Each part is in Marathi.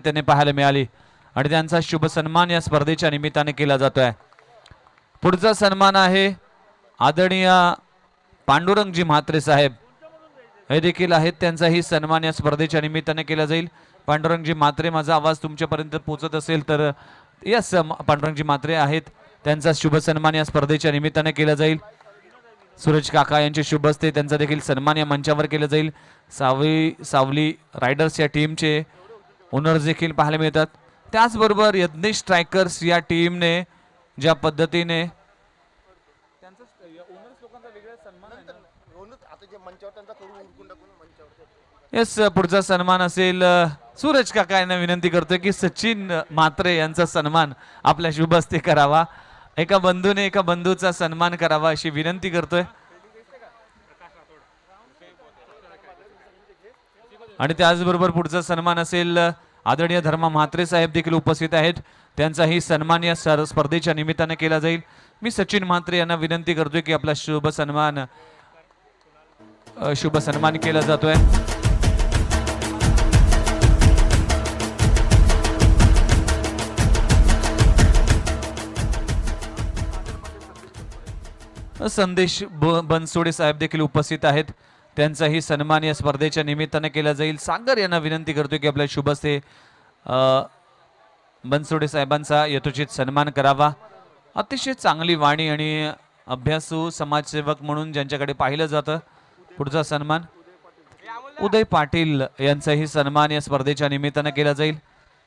त्यांनी पाहायला मिळाली आणि त्यांचा शुभ सन्मान या स्पर्धेच्या निमित्ताने केला जातोय। पुढचा सन्मान आहे आदरणीय पांडुरंगजी म्हात्रे साहेब, हे देखील आहेत, त्यांचाही सन्मान या स्पर्धेच्या निमित्ताने केला जाईल। पांडुरंगजी म्हात्रे, माझा आवाज तुमच्यापर्यंत पोहोचत असेल तर यस, पांडुरंगजी म्हात्रे आहेत, त्यांचा शुभ सन्मान या स्पर्धेच्या निमित्ताने केला जाईल। सूरज काका यांचे शुभ हस्ते त्यांचा देखील सन्मान या मंचावर केला जाईल। सावली रायडर्स या टीमचे ओनर्स देखील पाहायला मिळतात। त्याचबरोबर यज्ञेश स्ट्रायकर्स या टीमने ज्या पद्धतीने यस, पुढचा सन्मान असेल सूरज काका यांना विनंती करतोय की सचिन म्हात्रे यांचा सन्मान आपल्या शुभ हस्ते करावा। एका बंधूने एका बंधूचा सन्मान करावा अशी विनंती करतोय। आणि त्याचबरोबर पुढचा सन्मान असेल आदरणीय धर्मा म्हात्रे साहेब देखील उपस्थित आहेत, त्यांचाही सन्मान या स्पर्धेच्या निमित्ताने केला जाईल। मी सचिन म्हात्रे यांना विनंती करतोय की आपला शुभ सन्मान केला जातोय। संदेश बनसोडे साहेब देखील उपस्थित आहेत, त्यांचाही सन्मान या स्पर्धेच्या निमित्ताने केला जाईल। सागर यांना विनंती करतोय की आपल्या शुभ हस्ते बनसोडे साहेबांचा यथोचित सन्मान करावा। अतिशय चांगली वाणी आणि अभ्यासू समाजसेवक म्हणून ज्यांच्याकडे पाहिलं जातं। पुढचा सन्मान उदय पाटील यांचाही सन्मान या स्पर्धेच्या निमित्ताने केला जाईल।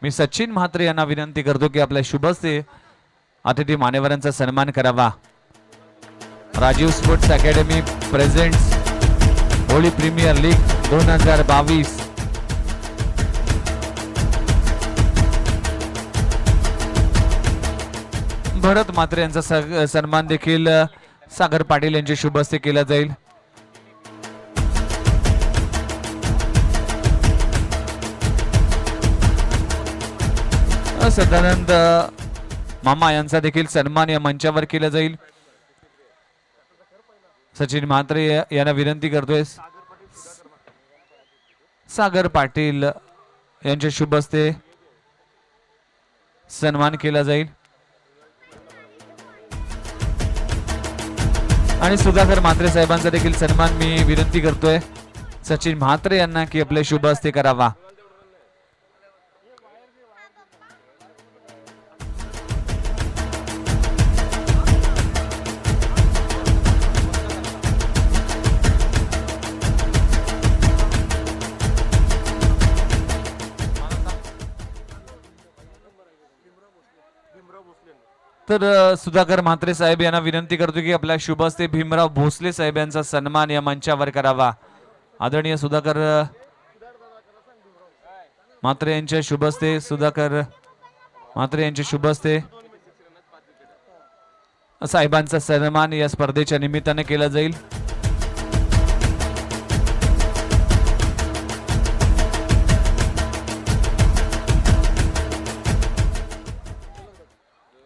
मी सचिन म्हात्रे यांना विनंती करतो की आपल्या शुभ हस्ते अतिथी मान्यवरांचा सन्मान करावा। Rajiv sports academy presents Holi premier league 2022। Bharat Mhatre यांचा सन्मान देखील सागर पाटील यांच्या शुभ हस्ते केला जाईल। सदानंद मामा यांचा देखील सन्मान या मंचावर केला जाईल। सचिन म्हात्रे यांना विनंती करतोय सागर पाटील यांच्या शुभ हस्ते सन्मान केला जाईल। आणि सुधाकर म्हात्रे साहेबांचा देखील सन्मान मी विनंती करतोय सचिन म्हात्रे यांना की आपले शुभ हस्ते करावा। तर सुधाकर म्हात्रे साहेब यांना विनंती करतो की आपल्या शुभ हस्ते भीमराव भोसले साहेब यांचा सन्मान या मंचावर करावा। आदरणीय सुधाकर म्हात्रे यांच्या शुभ हस्ते साहेबांचा सन्मान या स्पर्धेच्या निमित्ताने केला जाईल।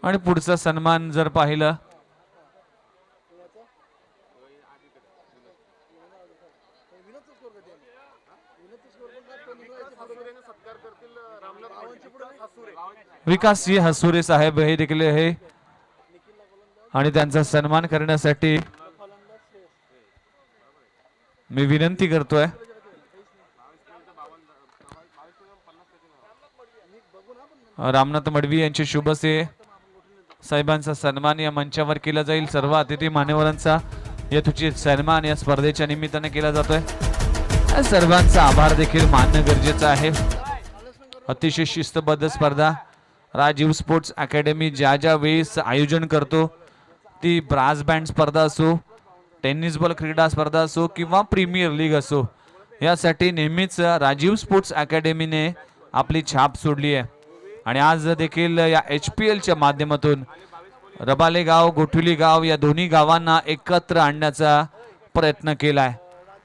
आणि पुढचा सन्मान जर पाहिलं विकास जी हसुरे साहेब हे देखील आहे आणि त्यांचा सन्मान करण्यासाठी मी विनंती करतोय रामनाथ मडवी यांचे शुभ हस्ते साहेबांचा सन्मान या मंचावर केला जाईल। सर्व अतिथी मान्यवरांचा यथोचित सन्मान या स्पर्धेच्या निमित्ताने केला जातोय। सर्वांचा आभार देखील मानणं गरजेचं आहे। अतिशय शिस्तबद्ध स्पर्धा राजीव स्पोर्ट्स अकॅडमी ज्या वेळेस आयोजन करतो, ती ब्रास बँड स्पर्धा असो, टेनिस बॉल क्रीडा स्पर्धा असो किंवा प्रीमियर लीग असो, यासाठी नेहमीच राजीव स्पोर्ट्स अकॅडमीने आपली छाप सोडली आहे। आणि आज देखील या HPLच्या माध्यमातून रबाले गाव गोठुली गाव या दोन्ही गावांना एकत्र आणण्याचा प्रयत्न केलाय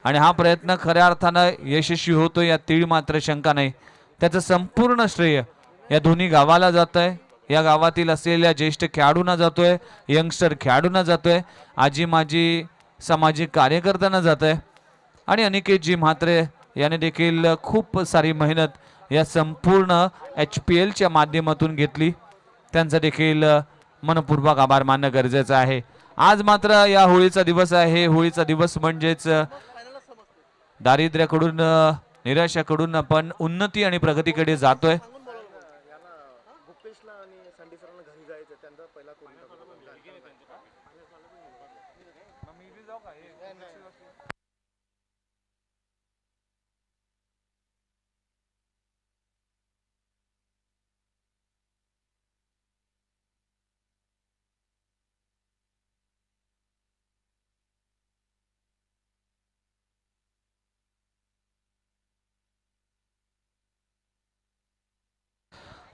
आणि हा प्रयत्न खऱ्या अर्थानं यशस्वी होतो यात तीळ मात्र शंका नाही। त्याचं संपूर्ण श्रेय या दोन्ही गावाला जातंय, या गावातील असलेल्या ज्येष्ठ खेळाडूंना जातोय, यंगस्टर खेळाडूंना जातोय, आजी माजी सामाजिक कार्यकर्त्यांना जातोय आणि अनिकेतजी म्हात्रे याने देखील खूप सारी मेहनत या संपूर्ण HPL च्या माध्यमातून घेतली, त्यांचा देखील मनपूर्वक आभार मानणं गरजेचं आहे. आज मात्र या होळीचा दिवस आहे. होळीचा दिवस म्हणजेच दारिद्र्याकडून निराशाकडून आपण उन्नती आणि प्रगतीकडे जातोय.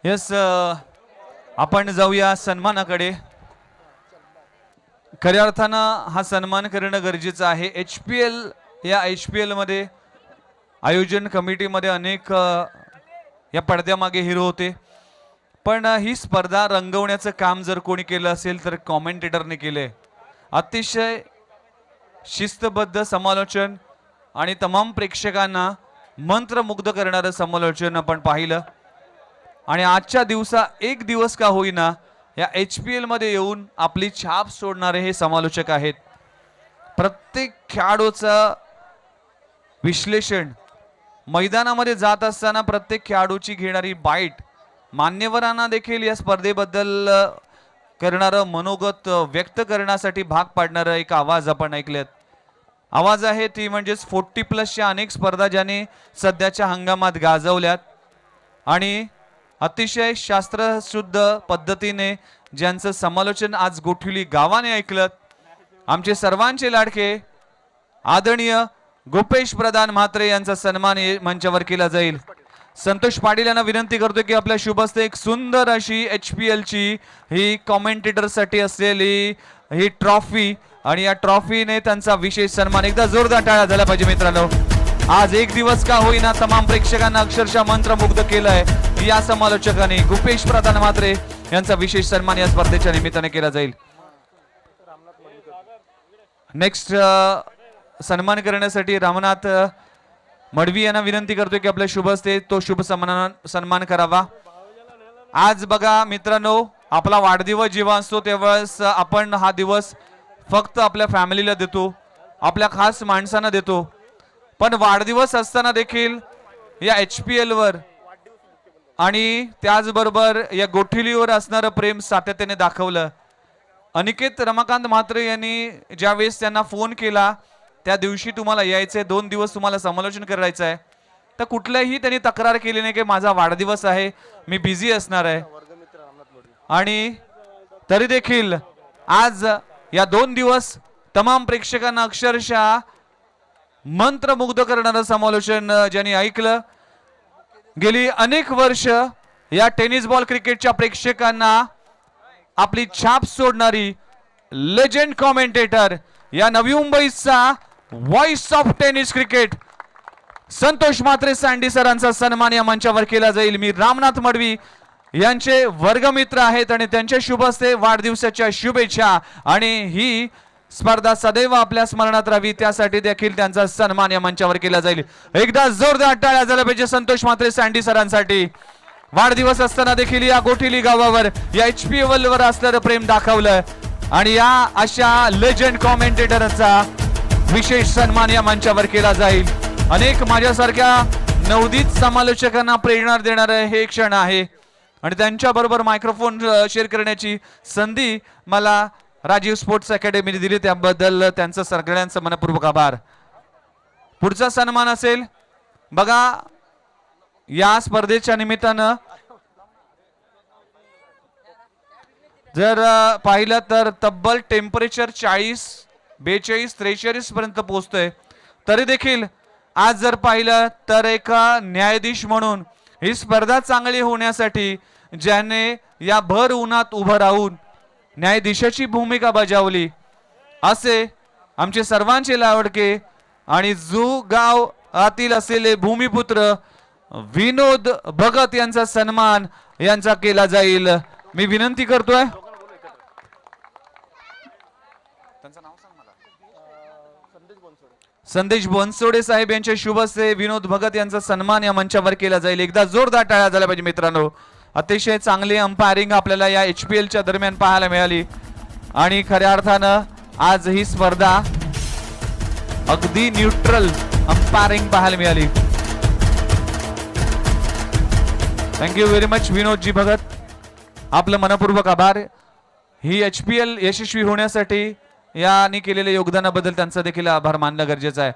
यस, आपण जाऊया सन्मानाकडे. खऱ्या अर्थानं हा सन्मान करणं गरजेचं आहे. या HPL मध्ये आयोजन कमिटीमध्ये अनेक या पडद्यामागे हिरो होते, पण ही स्पर्धा रंगवण्याचं काम जर कोणी केलं असेल तर कॉमेंटेटरने केलंय. अतिशय शिस्तबद्ध समालोचन आणि तमाम प्रेक्षकांना मंत्रमुग्ध करणारं समालोचन आपण पाहिलं. आणि आजच्या एक दिवस का होईना या HPL मध्ये येऊन आपली छाप सोडणारे हे समालोचक आहेत. प्रत्येक खेळाडूचं विश्लेषण, मैदानामध्ये जात असताना प्रत्येक खेळाडूची घेणारी बाईट, मान्यवरांना देखील या स्पर्धेबद्दल करणारं मनोगत व्यक्त करण्यासाठी भाग पाडणारं एक आवाज आपण ऐकलेत. आवाज आहे ती म्हणजेच 40+ अनेक स्पर्धा ज्याने सध्याच्या हंगामात गाजवल्यात आणि अतिशय शास्त्रशुद्ध पद्धतीने ज्यांचं समालोचन आज गोठिवली गावाने ऐकलं, आमचे सर्वांचे लाडके आदरणीय गोपेश प्रधान म्हात्रे यांचा सन्मान मंचावर केला जाईल. संतोष पाटील यांना विनंती करतो की आपल्या शुभ हस्ते एक सुंदर अशी HPL ची ही कॉमेंटेटर साठी असलेली ही ट्रॉफी आणि या ट्रॉफीने त्यांचा विशेष सन्मान, एकदा जोरदार टाळ्या झाला पाहिजे मित्रांनो. आज एक दिवस का होईना तमाम प्रेक्षकांना अक्षरशः मंत्रमुग्ध केलंय. या समालोचकांनी गोपेश प्रधान म्हात्रे यांचा विशेष सन्मान या स्पर्धेच्या निमित्ताने केला जाईल. नेक्स्ट सन्मान करण्यासाठी रामनाथ मडवी यांना विनंती करतोय की आपल्या शुभ हस्ते तो शुभ सन्मान करावा. आज बघा मित्रांनो, आपला वाढदिवस जेव्हा असतो तेव्हाच आपण हा दिवस फक्त आपल्या फॅमिलीला देतो, आपल्या खास माणसांना देतो, पण वाढदिवस असताना देखील या HPL वर आणि त्याचबरोबर या गोठिलीवर असणारं प्रेम सातत्याने दाखवलं. अनिकेत रमाकांत म्हात्रे यांनी ज्यावेळेस त्यांना फोन केला त्या दिवशी तुम्हाला यायचंय, 2 दिवस तुम्हाला समालोचन करायचं आहे, तर कुठल्याही त्यांनी तक्रार केली नाही की माझा वाढदिवस आहे, मी बिझी असणार आहे. आणि तरी देखील आज या 2 दिवस तमाम प्रेक्षकांना अक्षरशः मंत्रमुग्ध करणारं समालोचन ज्यांनी ऐकलं. गेली अनेक वर्ष या टेनिस बॉल क्रिकेटच्या प्रेक्षकांना आपली छाप सोडणारी लेजेंड कॉमेंटेटर, या नवी मुंबईचा voice of tennis cricket Santosh Mhatre sandy सरांचा सन्मान या मंचावर केला जाईल. मी रामनाथ मडवी यांचे वर्गमित्र आहेत आणि त्यांच्या शुभ हस्ते वाढदिवसाच्या शुभेच्छा आणि ही स्पर्धा सदैव आपल्या स्मरणात राहावी त्यासाठी देखील त्यांचा सन्मान या मंचावर केला जाईल. एकदा जोरदार टाळ्या झाल्या पाहिजे संतोष म्हात्रे सँडी सरांसाठी. वाढदिवस असताना देखील या गोठिली गावावर या HPL वर असलेलं प्रेम दाखवलं आणि या अशा लेजेंड कॉमेंटेटरचा विशेष सन्मान या मंचावर केला जाईल. अनेक माझ्यासारख्या नवोदित समालोचकांना प्रेरणा देणारे हे क्षण आहे आणि त्यांच्या बरोबर मायक्रोफोन शेअर करण्याची संधी मला राजीव स्पोर्ट्स अकॅडमीने दिली, त्याबद्दल त्यांचं सगळ्यांचं मनपूर्वक आभार. पुढचा सन्मान असेल बघा, या स्पर्धेच्या निमित्तानं जर पाहिलं तर तब्बल टेम्परेचर 40, 42, 43 पर्यंत पोहोचतोय. तरी देखील आज जर पाहिलं तर एका न्यायाधीश म्हणून ही स्पर्धा चांगली होण्यासाठी ज्याने या भर उन्हात उभं राहून न्यायाधीशाची भूमिका बजावली असे आमचे सर्वांचे लाडके आणि जू गाव आतील असलेले भूमिपुत्र विनोद भगत यांचा सन्मान यांचा केला जाईल. मी विनंती करतोय, संदेश बनसोडे साहेब यांच्या शुभ हस्ते विनोद भगत यांचा सन्मान या मंचावर केला जाईल. एकदा जोरदार टाळ्या झाल्या पाहिजे मित्रांनो. अतिशय चांगली अंपायरिंग आपल्याला या HPL च्या दरम्यान पाहायला मिळाली आणि खऱ्या अर्थानं आज ही स्पर्धा अगदी न्यूट्रल अंपायरिंग पाहायला मिळाली. थँक्यू व्हेरी मच विनोदजी भगत, आपलं मनपूर्वक आभार. ही HPL यशस्वी होण्यासाठी यांनी केलेल्या योगदानाबद्दल त्यांचा देखील आभार मानणं गरजेचं आहे.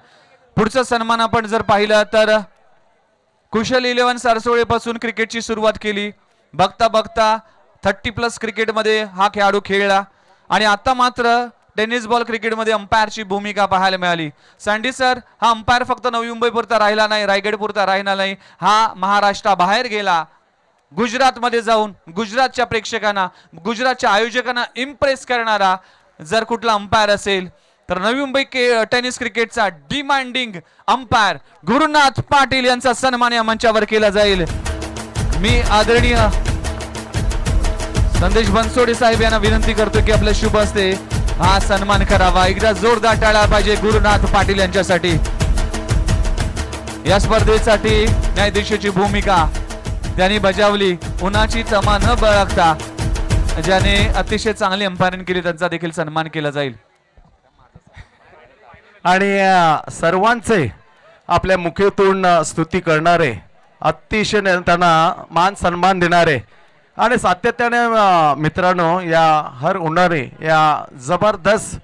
पुढचा सन्मान आपण जर पाहिलं तर कुशल 11 सारसोळे पासून क्रिकेटची सुरुवात केली. बघता बघता 30+ क्रिकेटमध्ये हा खेळाडू खेळला आणि आता मात्र टेनिस बॉल क्रिकेटमध्ये अंपायरची भूमिका पाहायला मिळाली. सँडी सर, हा अंपायर फक्त नवी मुंबई पुरता राहिला नाही, रायगड पुरता राहिला नाही, हा महाराष्ट्राबाहेर गेला. गुजरातमध्ये जाऊन गुजरातच्या प्रेक्षकांना, गुजरातच्या आयोजकांना इम्प्रेस करणारा जर कुठला अंपायर असेल तर नवी मुंबई टेनिस क्रिकेटचा डिमांडिंग अंपायर गुरुनाथ पाटील यांचा सन्मान या मंचावर केला जाईल. मी आदरणीय संदेश बनसोडे साहेब यांना विनंती करतो की आपल्या शुभ हस्ते हा सन्मान करावा. एकदा जोरदार टाळ्या पाहिजे गुरुनाथ पाटील यांच्यासाठी. या स्पर्धेसाठी न्यायाधीशाची भूमिका त्यांनी बजावली. उन्हाची तमा न बाळगता ज्याने अतिशय चांगली अंपायरिंग केली त्यांचा देखील सन्मान केला जाईल. आणि सर्वांचे आपल्या मुखेतून स्तुती करणारे, अतिशय त्यांना मान सन्मान देणारे आणि सातत्याने मित्रांनो या हर होणारे या जबरदस्त,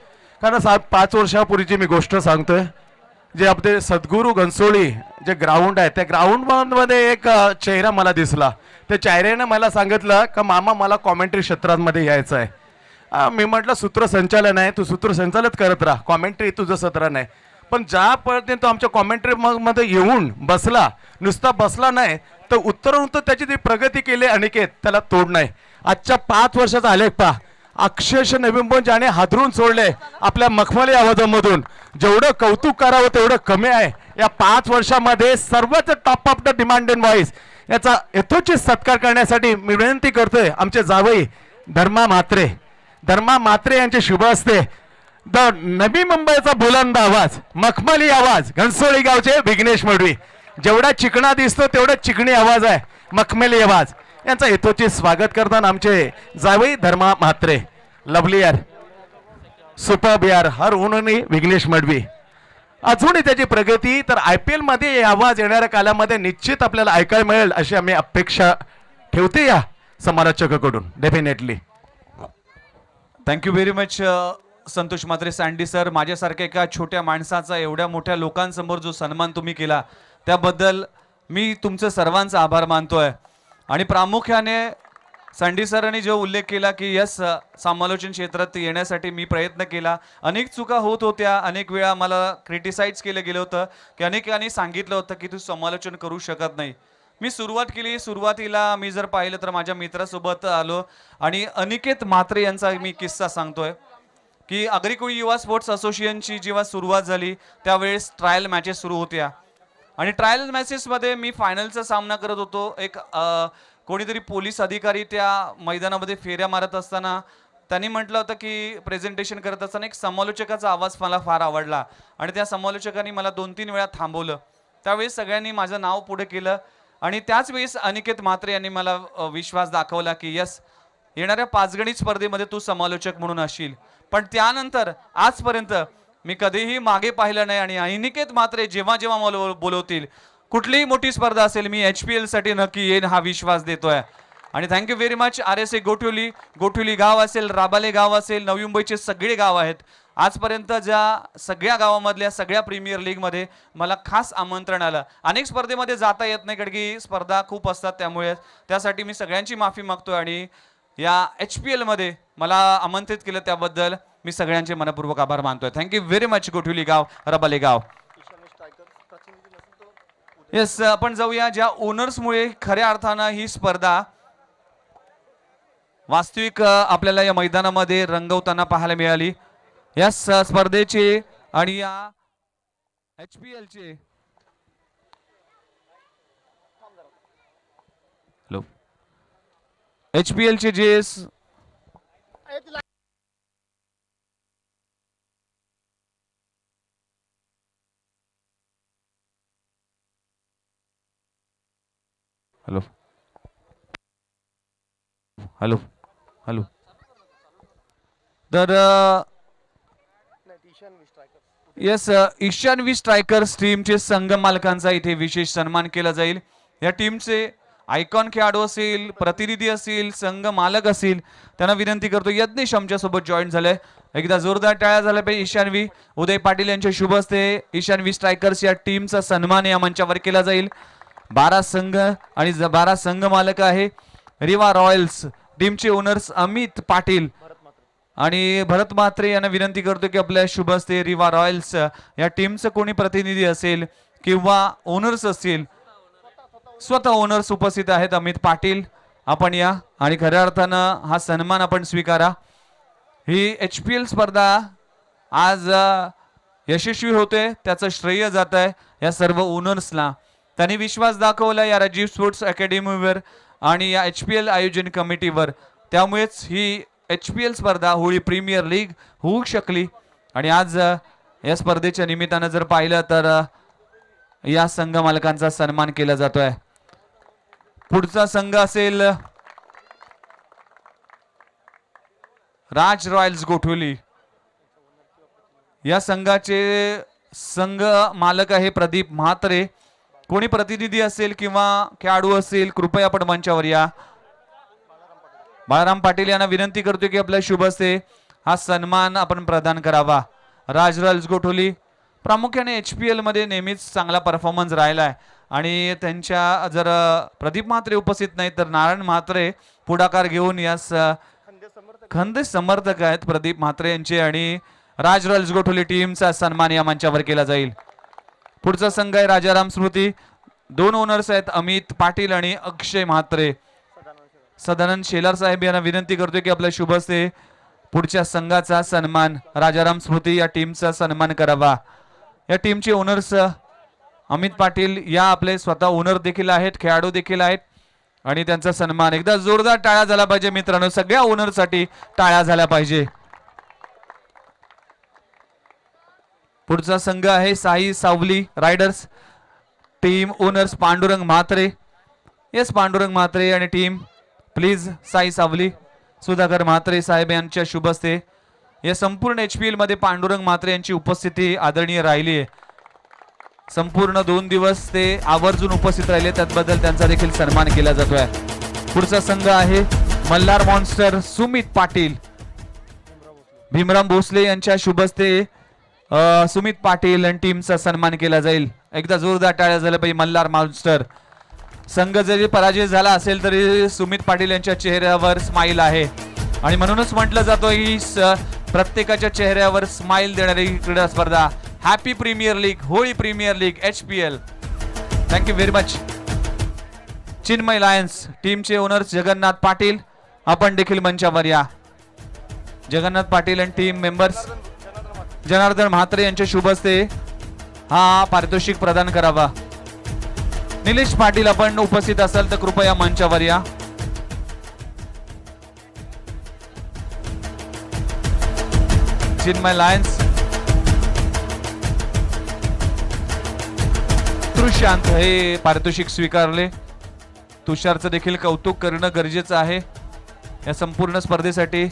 कारण 5 वर्षापूर्वीची मी गोष्ट सांगतोय, जे आपले सद्गुरू घनसोळी जे ग्राउंड आहे त्या ग्राउंडमध्ये एक चेहरा मला दिसला. त्या चेहऱ्याने मला सांगितलं का मामा मला कॉमेंट्री क्षेत्रामध्ये यायचं आहे. मी म्हटलं सूत्रसंचालन आहे, तू सूत्रसंचालित करत राहा, कॉमेंट्री तुझं सत्र नाही. पण ज्या पर्यंत आमच्या कॉमेंट्री मध्ये येऊन बसला, नुसता बसला नाही तर उत्तरोत्तर त्याची ती प्रगती केली अनिकेत, त्याला तोड नाही. आजच्या 5 वर्षाचा आलेख पहा, अक्षरशः नवी मुंबई ज्याने हादरून सोडले आपल्या मखमली आवाजामधून. जेवढं कौतुक करावं तेवढं कमी आहे. या 5 वर्षामध्ये सर्वच top of the demanded voice याचा यथोचित सत्कार करण्यासाठी मी विनंती करतोय आमचे जावई धर्मा म्हात्रे यांचे शुभ हस्ते द नवी मुंबईचा बुलंद आवाज, मखमली आवाज, घनसोळी गावचे विघ्नेश मडवी. जेवढा चिकणा दिसतो तेवढा चिकणी आवाज आहे, मखमली आवाज. यांचा यथोचित स्वागत करताना आमचे जावई धर्मा म्हात्रे, लवली यार, सुपर्ब यार, हर उन्होंने विघ्नेश मडवी. अजूनही त्याची प्रगती तर IPL मध्ये आवाज येणाऱ्या कालामध्ये निश्चित आपल्याला ऐकायला मिळेल अशी आम्ही अपेक्षा ठेवते या समालोचकाकडून. Definitely thank you very much Santosh Mhatre, Sandy sir. माझ्यासारख्या एका छोट्या माणसाचा एवढ्या मोठ्या लोकांसमोर जो सन्मान तुम्ही केला त्याबद्दल मी तुमचं सर्वांचा आभार मानतोय. आणि प्रामुख्याने सँडी सरांनी जो उल्लेख केला की यस, समालोचन क्षेत्रात येण्यासाठी मी प्रयत्न केला, अनेक चुका होत होत्या, अनेक वेळा मला क्रिटिसाइज केलं गेलं होतं की अनेकांनी सांगितलं होतं की तू समालोचन करू शकत नाही. मी सुरुवात केली. सुरुवातीला मी जर पाहिलं तर माझ्या मित्रासोबत आलो आणि अनिकेत म्हात्रे यांचा मी किस्सा सांगतोय की अग्रिकोळी युवा स्पोर्ट्स असोसिएशनची जेव्हा सुरुवात झाली त्यावेळेस ट्रायल मॅचेस सुरू होत्या आणि ट्रायल मॅचेसमध्ये मी फायनलचा सामना करत होतो. एक कोणीतरी पोलीस अधिकारी त्या मैदानामध्ये फेऱ्या मारत असताना त्यांनी म्हटलं होतं की प्रेझेंटेशन करत असताना एक समालोचकाचा आवाज मला फार आवडला आणि त्या समालोचकांनी मला 2-3 वेळा थांबवलं. त्यावेळेस सगळ्यांनी माझं नाव पुढे केलं आणि त्याच वेळेस अनिकेत म्हात्रे यांनी मला विश्वास दाखवला की यस, येणाऱ्या 5 गणित स्पर्धेमध्ये तू समालोचक म्हणून असशील. पण त्यानंतर आजपर्यंत मी कधीही मागे पाहिलं नाही आणि अनिकेत म्हात्रे जेव्हा जेव्हा मला बोलवतील, कुठलीही मोठी स्पर्धा असेल, मी HPL साठी नक्की येईन हा विश्वास देतोय. आणि thank you very much. RSA Gothavali गाव असेल, राबाले गाव असेल, नवी मुंबईचे सगळे गाव आहेत. आजपर्यंत ज्या सगळ्या गावामधल्या सगळ्या प्रीमियर लीगमध्ये मला खास आमंत्रण आलं. अनेक स्पर्धेमध्ये जाता येत नाही कारण की स्पर्धा खूप असतात, त्यामुळे त्यासाठी मी सगळ्यांची माफी मागतोय आणि या HPL मध्ये मला आमंत्रित केलं त्याबद्दल मी सगळ्यांचे मनपूर्वक आभार मानतोय. थँक्यू व्हेरी मच गोठवली गाव, रबाले गाव. येस, आपण जाऊया ज्या ओनर्समुळे खऱ्या अर्थानं ही स्पर्धा वास्तविक आपल्याला या मैदानामध्ये रंगवताना पाहायला मिळाली. या स्पर्धेचे आणि या HPLचे HPLचे जे हॅलो हॅलो हॅलो. तर येस, ईशान्वी स्ट्रायकर्स टीमचे संघ मालकांचा इथे विशेष सन्मान केला जाईल. या टीमचे आयकॉन खेळाडू असेल, प्रतिनिधी असेल, संघ मालक असेल, त्यांना विनंती करतो यज्ञेश आमच्या सोबत जॉईन झालाय. एकदा जोरदार टाळ्या झाल्या पाहिजे. ईशान्वी उदय पाटील यांच्या शुभ हस्ते ईशान्वी स्ट्रायकर्स या टीमचा सन्मान या मंचावर केला जाईल. 12 संघ आणि 12 संघ मालक आहे. रिवा रॉयल्स टीमचे ओनर्स अमित पाटील आणि भरत म्हात्रे यांना विनंती करतो की आपल्या शुभ हस्ते रिवा रॉयल्स या टीमचं कोणी प्रतिनिधी असेल किंवा ओनर्स असतील, स्वतः ओनर्स उपस्थित आहेत. अमित पाटील आपण या आणि खऱ्या अर्थानं हा सन्मान आपण स्वीकारा. ही HPL स्पर्धा आज यशस्वी होते, त्याचं श्रेय जात आहे या सर्व ओनर्सला. त्यांनी विश्वास दाखवला या राजीव स्पोर्ट्स अकॅडमीवर आणि या HPL आयोजन कमिटीवर. त्यामुळेच ही HPL स्पर्धा होळी प्रीमियर लीग होऊ शकली. आणि आज या स्पर्धेच्या निमित्तानं जर पाहिलं तर या संघ मालकांचा सन्मान केला जातोय. पुढचा संघ असेल राज रॉयल्स गोठवली. या संघाचे संघ मालक आहे प्रदीप म्हात्रे. कोणी प्रतिनिधी असेल किंवा खेळाडू असेल कृपया आपण मंचावर या. बाळाराम पाटील यांना विनंती करतो की आपल्या शुभ हस्ते हा सन्मान आपण प्रदान करावा. राज रॉयल्स गोठवली प्रामुख्याने HPL मध्ये नेहमीच चांगला परफॉर्मन्स राहिला आहे आणि त्यांच्या जर प्रदीप म्हात्रे उपस्थित नाही तर नारायण म्हात्रे पुढाकार घेऊन यास खंदेश समर्थक आहेत प्रदीप म्हात्रे यांचे आणि राज रॉयल्स गोठवली टीमचा सन्मान या मंचावर केला जाईल. पुढचा संघ आहे राजाराम स्मृती. 2 ओनर्स आहेत अमित पाटील आणि अक्षय म्हात्रे. सदानंद शेलार साहेब यांना विनंती करतोय की आपल्या शुभ हस्ते पुढच्या संघाचा सन्मान राजाराम स्मृती या टीमचा सन्मान करावा. या टीमचे ओनर्स अमित पाटील या आपले स्वतः ओनर देखील आहेत, खेळाडू देखील आहेत आणि त्यांचा सन्मान एकदा जोरदार टाळ्या झाला पाहिजे मित्रांनो. सगळ्या ओनरसाठी टाळ्या झाल्या पाहिजे. पुढचा संघ आहे साई सावली riders. Team owners Pandurang Mhatre. Yes, Pandurang Mhatre आणि टीम प्लीज साई सावली सुधाकर म्हात्रे साहेब यांच्या शुभ हस्ते या संपूर्ण HPL मध्ये पांडुरंग म्हात्रे यांची उपस्थिती आदरणीय राहिली आहे. संपूर्ण 2 दिवस ते आवर्जून उपस्थित राहिले, त्याबद्दल त्यांचा देखील सन्मान केला जातोय. पुढचा संघ आहे मल्हार मॉन्स्टर सुमित पाटील. भीमराव भोसले यांच्या शुभ हस्ते सुमित पाटील आणि टीमचा सन्मान केला जाईल. एकदा जोरदार टाळ्या झाल्या पाहिजे. मल्हार मॉन्स्टर संघ जरी पराजय झाला असेल तरी सुमित पाटील यांच्या चेहऱ्यावर स्माइल आहे आणि म्हणूनच म्हटलं जातं ही प्रत्येकाच्या चेहऱ्यावर स्माइल देणारी क्रीडा स्पर्धा happy premier league, Holi premier league HPL. Thank you very much. Chinmay lions टीमचे ओनर्स जगन्नाथ पाटील आपण देखील मंचावर या. जगन्नाथ पाटील आणि टीम मेंबर्स जनार्दन म्हात्रे यांच्या शुभ हस्ते हा पारितोषिक प्रदान करावा. निलेश पाटील आपण उपस्थित असाल तर कृपया मंचावर या. चिन्मय लायन्स तुषांत हे पारितोषिक स्वीकारले. तुषारचं देखील कौतुक करणं गरजेचं आहे या संपूर्ण स्पर्धेसाठी.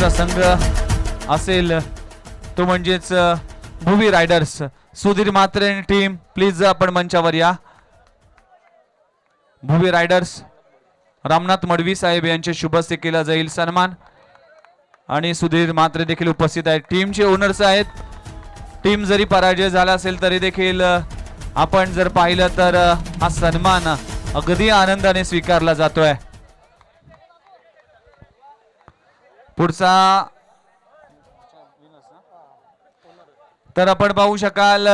मानेवरचा संघ असेल तो म्हणजेच Bhuvi riders. Sudhir Mhatre team please आपण मंचावर या. भुवी रायडर्स रामनाथ मडवी साहेब यांचे शुभ हस्ते केला जाईल सन्मान आणि सुधीर म्हात्रे देखील उपस्थित आहेत. टीमचे ओनर्स आहेत. टीम जरी पराजय झाला असेल तरी देखील आपण जर पाहिलं तर हा सन्मान अगदी आनंदाने स्वीकारला जातोय. पुढचा तर आपण पाहू शकाल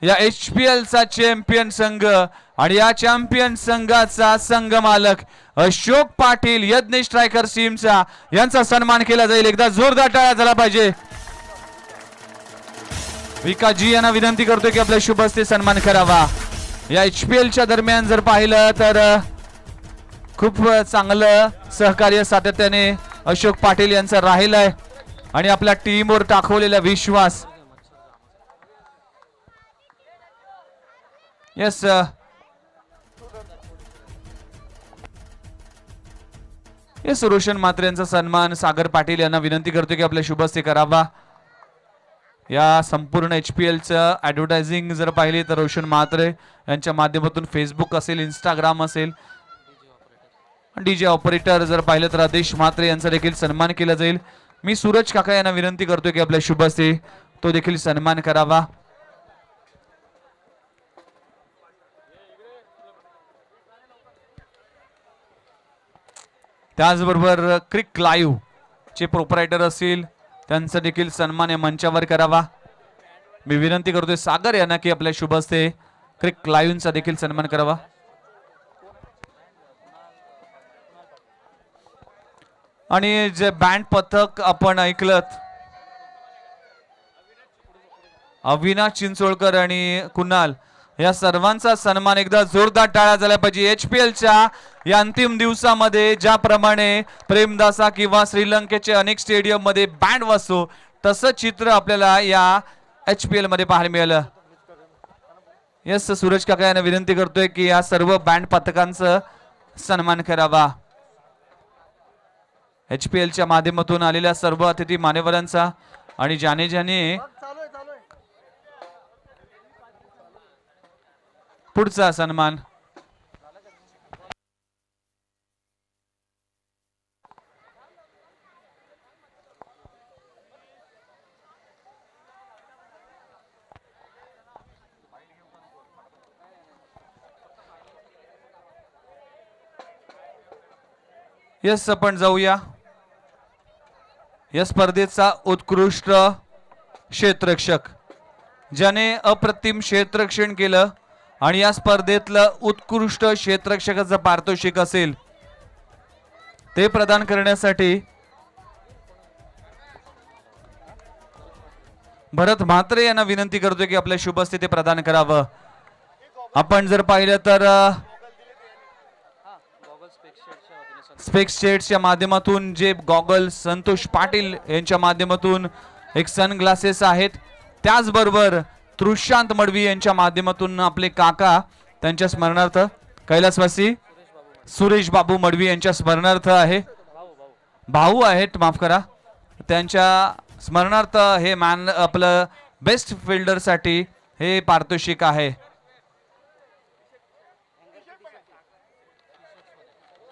या HPL चा चॅम्पियन संघ आणि या चॅम्पियन संघाचा संघ मालक अशोक पाटील यज्ञ स्ट्रायकर टीमचा यांचा सन्मान केला जाईल. एकदा जोरदार टाळ्या झाला पाहिजे. विकासजी यांना विनंती करतोय की आपल्या शुभ हस्ते सन्मान करावा. या HPL च्या दरम्यान जर पाहिलं तर खूप चांगलं सहकार्य सातत्याने अशोक पाटील यांचा राहिलं आहे आणि आपल्या टीमवर टाकवलेला विश्वास. यस यस रोशन म्हात्रे यांचा सन्मान सागर पाटील यांना विनंती करतो की आपल्या शुभ हस्ते करावा. या संपूर्ण HPL चं ऍडव्हर्टायझिंग जर पाहिली तर रोशन म्हात्रे यांच्या माध्यमातून फेसबुक असेल, इंस्टाग्राम असेल, DJ ऑपरेटर जर पाहिलं तर आदेश म्हात्रे यांचा देखील सन्मान केला जाईल. मी सूरज काका यांना विनंती करतोय की आपल्या शुभ हस्ते तो देखील सन्मान करावा. त्याचबरोबर क्रिक लाईव्ह चे प्रोप्रायटर असतील त्यांचा देखील सन्मान या मंचावर करावा. मी विनंती करतोय सागर यांना की आपल्या शुभ हस्ते क्रिक लाईव्हचा देखील सन्मान करावा. आणि जे बँड पथक आपण ऐकलं अविनाश चिंचोळकर आणि कुणाल या सर्वांचा सन्मान एकदा जोरदार टाळ्या झाला पाहिजे. HPL च्या या अंतिम दिवसामध्ये ज्याप्रमाणे प्रेमदासा किंवा श्रीलंकेचे अनेक स्टेडियम मध्ये बँड वाजतो तसं चित्र आपल्याला या HPL मध्ये पाहायला मिळालं. यस सूरज काका यांना विनंती करतोय की या सर्व बँड पथकांचा सन्मान करावा. HPL च्या माध्यमातून आलेल्या सर्व अतिथी मान्यवरांचा आणि ज्याने ज्याने पुढचा सन्मान यस आपण जाऊया. या स्पर्धेचा उत्कृष्ट क्षेत्ररक्षक ज्याने अप्रतिम क्षेत्ररक्षण केलं आणि या स्पर्धेतलं उत्कृष्ट क्षेत्ररक्षकाचं पारितोषिक असेल ते प्रदान करण्यासाठी भरत म्हात्रे यांना विनंती करतोय की आपल्या शुभ हस्ते ते प्रदान करावं. आपण जर पाहिलं तर स्पेक्स शेड्सच्या माध्यमातून जे गॉगल संतोष पाटील यांच्या माध्यमातून एक सनग्लासेस आहेत. त्याचबरोबर तृशांत मडवी यांच्या माध्यमातून आपले काका त्यांच्या स्मरणार्थ कैलासवासी सुरेश बाबू मडवी यांच्या स्मरणार्थ आहे भाऊ आहेत माफ करा त्यांच्या स्मरणार्थ हे मॅन आपलं बेस्ट फिल्डर साठी हे पारितोषिक आहे.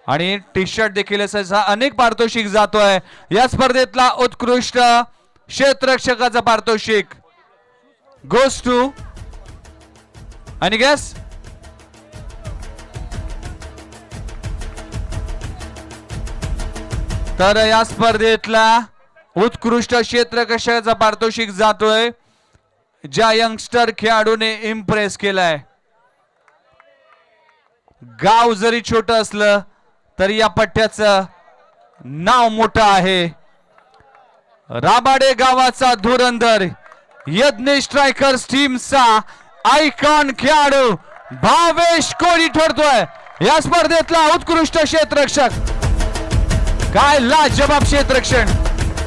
आणि टी शर्ट देखील अनेक पारितोषिक जातोय. या स्पर्धेतला उत्कृष्ट क्षेत्ररक्षकाचा पारितोषिक goes to any guess? तर या स्पर्धेतला उत्कृष्ट क्षेत्ररक्षकाचा पारितोषिक जातोय ज्या यंगस्टर खेळाडूने इम्प्रेस केलाय. गाव जरी छोट असलं तरी या पट्ट्याचं नाव मोठं आहे. राबाडे गावाचा धुरंधर यज्ञ स्ट्रायकर्स टीमचा आयकॉन खेळाडू भावेश कोळी ठरतोय या स्पर्धेतला उत्कृष्ट क्षेत्ररक्षक. काय लाजवाब क्षेत्ररक्षण,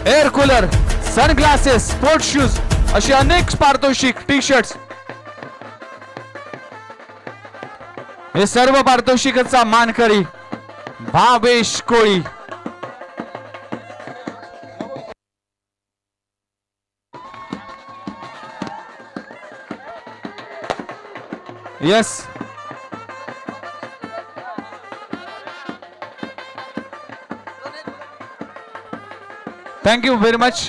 air cooler, sunglasses, sports shoes अशी अनेक पारितोषिक, टी शर्ट्स, हे सर्व पारितोषिकाचा मानकरी Bhavesh Koli. Yes, thank you very much.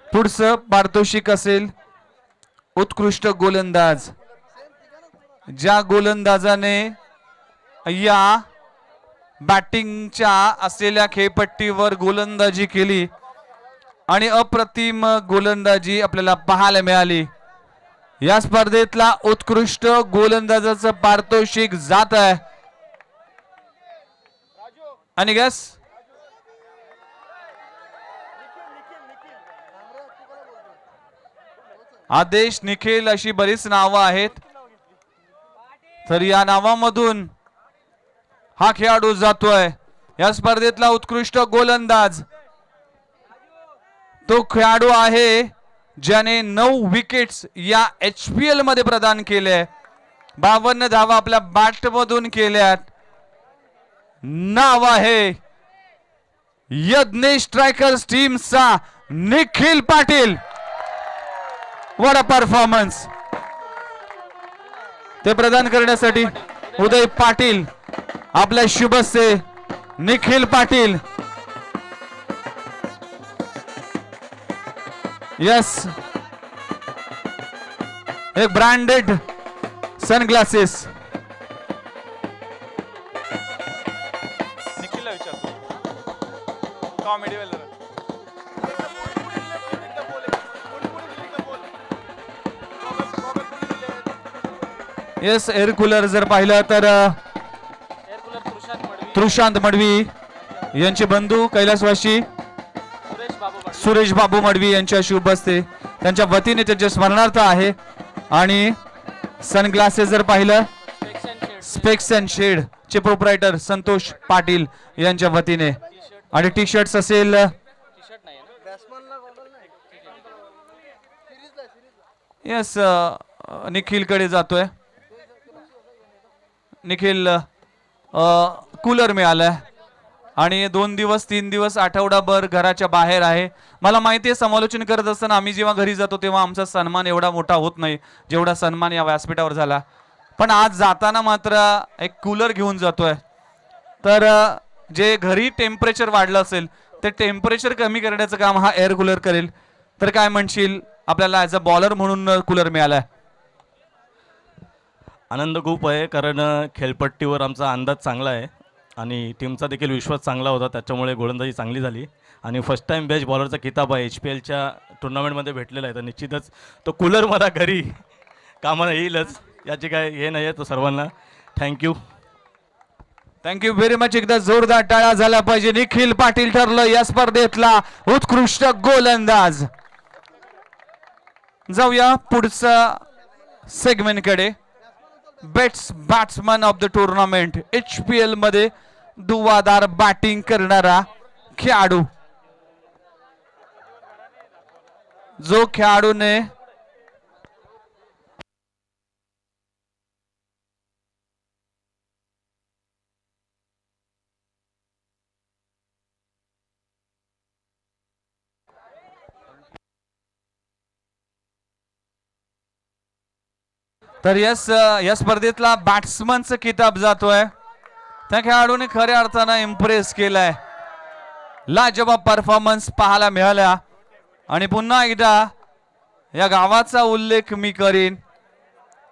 पुढचं पारितोषिक असेल उत्कृष्ट गोलंदाज. ज्या गोलंदाजाने या बॅटिंगच्या असलेल्या खेळपट्टीवर गोलंदाजी केली आणि अप्रतिम गोलंदाजी आपल्याला पाहायला मिळाली. या स्पर्धेतला उत्कृष्ट गोलंदाजाचं पारितोषिक जात आहे. आणि गॅस आदेश, निखिल अशी बरीच नावं आहेत. तर या नावामधून हा खेळाडू जातोय. या स्पर्धेतला उत्कृष्ट गोलंदाज तो खेळाडू आहे ज्याने 9 विकेट्स या HPL मध्ये प्रदान केले. 52 धावा आपल्या बॅट मधून केल्यात. नाव आहे यज्ञेश स्ट्रायकर्स टीमचा Nikhil Patil. What a performance. ते प्रदान करण्यासाठी उदय पाटील आपल्या शुभसे निखिल पाटील. यस, एक ब्रँडेड सनग्लासेस. निखिलला विचारतो कॉमेडी वेलर. येस, एअर कूलर जर पाहिलं तर तृशांत मडवी यांचे बंधू कैलासवासी सुरेश बाबू मडवी यांच्या शुभ हस्ते त्यांच्या वतीने त्यांच्या स्मरणार्थ आहे. आणि सनग्लासेस जर पाहिलं स्पेक्स अँड शेड चे प्रोप्रायटर संतोष पाटील यांच्या वतीने. आणि टी शर्ट्स असेल येस निखिल कडे जातोय. निखिल कूलर मिळालाय आणि 2 दिवस 3 दिवस आठवडाभर घराच्या बाहेर आहे. मला माहिती आहे समालोचन करत असताना आम्ही जेव्हा घरी जातो तेव्हा आमचा सन्मान एवढा मोठा होत नाही जेवढा सन्मान या व्यासपीठावर झाला. पण आज जाताना मात्र एक कूलर घेऊन जातोय. तर जे घरी टेम्परेचर वाढलं असेल ते टेम्परेचर कमी करण्याचं काम हा एअर कूलर करेल. तर काय म्हणशील, आपल्याला ॲज अ बॉलर म्हणून कूलर मिळालाय? आनंद खूप आहे, कारण खेळपट्टीवर आमचा अंदाज चांगला आहे आणि टीमचा देखील विश्वास चांगला होता, त्याच्यामुळे गोलंदाजी चांगली झाली. आणि फर्स्ट टाइम बेस्ट बॉलरचा किताब आहे HPLच्या टुर्नामेंटमध्ये भेटलेला आहे. तर निश्चितच तो कूलर मला घरी कामाला येईलच, याची काय हे नाही आहे. तो सर्वांना थँक्यू. Thank you very much. एकदा जोरदार टाळ्या झाला पाहिजे. निखिल पाटील ठरलं या स्पर्धेतला उत्कृष्ट गोलंदाज. जाऊया पुढचा सेगमेंटकडे. Best batsman of the tournament. HPL मध्ये दुवादार बॅटिंग करणारा खेळाडू. जो खेळाडूने तर या स्पर्धेतला बॅट्समनचा किताब जातोय. त्या खेळाडूने खऱ्या अर्थानं इम्प्रेस केलाय. लाजवाब परफॉर्मन्स पाहायला मिळाला. आणि पुन्हा एकदा या गावाचा उल्लेख मी करीन